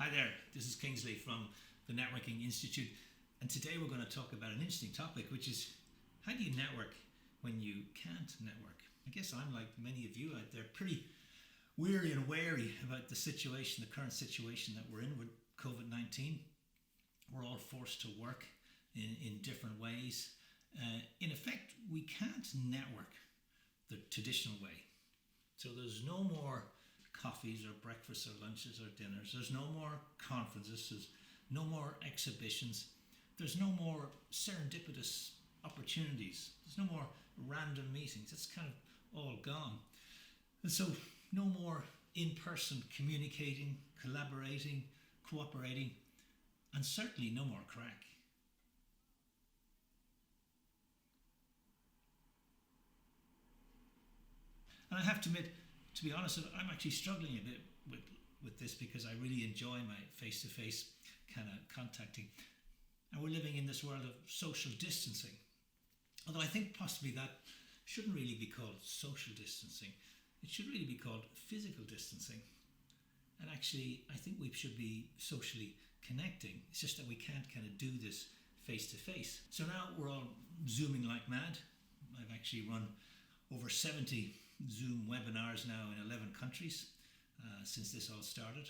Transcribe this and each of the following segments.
Hi there, this is Kingsley from the Networking Institute, and today we're going to talk about an interesting topic, which is how do you network when you can't network? I guess I'm like many of you out there, pretty weary and wary about the situation, the current situation that we're in with COVID-19. We're all forced to work in different ways. In effect, we can't network the traditional way. So there's no more coffees or breakfasts or lunches or dinners. There's no more conferences. There's no more exhibitions. There's no more serendipitous opportunities. There's no more random meetings. It's kind of all gone. And so no more in-person communicating, collaborating, cooperating, and certainly no more crack. And I have to admit, to be honest, I'm actually struggling a bit with this because I really enjoy my face-to-face kind of contacting. And we're living in this world of social distancing. Although I think possibly that shouldn't really be called social distancing. It should really be called physical distancing. And actually, I think we should be socially connecting. It's just that we can't kind of do this face-to-face. So now we're all Zooming like mad. I've actually run over 70 Zoom webinars now in 11 countries since this all started.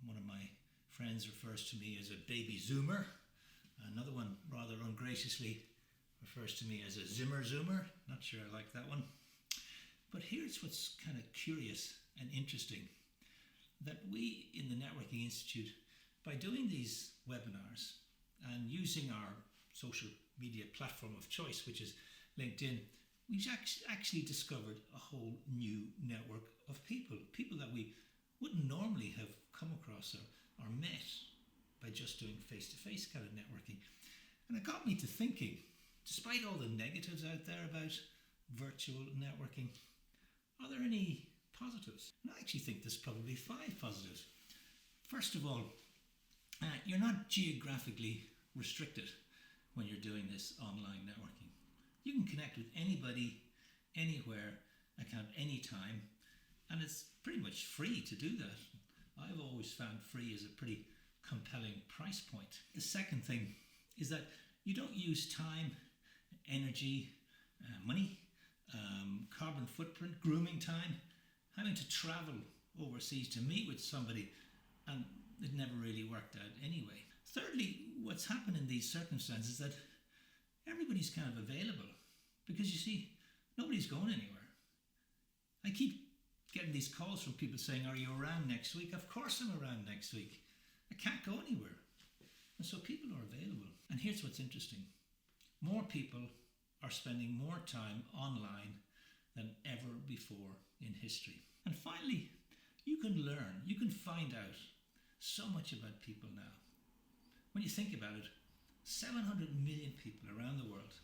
One of my friends refers to me as a baby Zoomer. Another one rather ungraciously refers to me as a Zimmer Zoomer. Not sure I like that one. But here's what's kind of curious and interesting, that we in the Networking Institute, by doing these webinars and using our social media platform of choice, which is LinkedIn, we've actually discovered a whole new network of people that we wouldn't normally have come across or met by just doing face-to-face kind of networking. And it got me to thinking, despite all the negatives out there about virtual networking, are there any positives? And I actually think there's probably 5 positives. First of all, you're not geographically restricted when you're doing this online networking. You can connect with anybody, anywhere, at any time, and it's pretty much free to do that. I've always found free as a pretty compelling price point. The second thing is that you don't use time, energy, money, carbon footprint, grooming time, having to travel overseas to meet with somebody, and it never really worked out anyway. Thirdly, what's happened in these circumstances is that everybody's kind of available, because you see, nobody's going anywhere. I keep getting these calls from people saying, are you around next week? Of course I'm around next week. I can't go anywhere. And so people are available. And here's what's interesting. More people are spending more time online than ever before in history. And finally, you can find out so much about people now. When you think about it, 700 million people around the world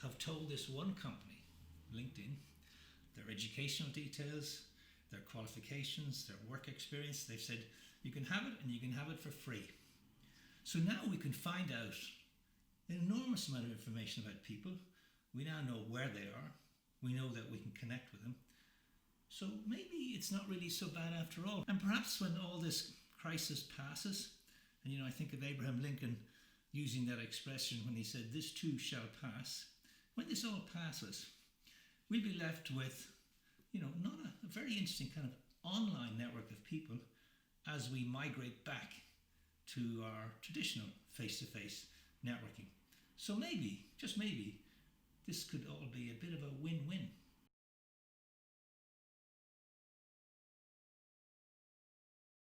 have told this one company, LinkedIn, their educational details, their qualifications, their work experience. They've said, you can have it and you can have it for free. So now we can find out an enormous amount of information about people. We now know where they are. We know that we can connect with them. So maybe it's not really so bad after all. And perhaps when all this crisis passes, and I think of Abraham Lincoln using that expression when he said, this too shall pass. When this all passes, we'll be left with, not a very interesting kind of online network of people as we migrate back to our traditional face-to-face networking. So maybe, just maybe, this could all be a bit of a win-win.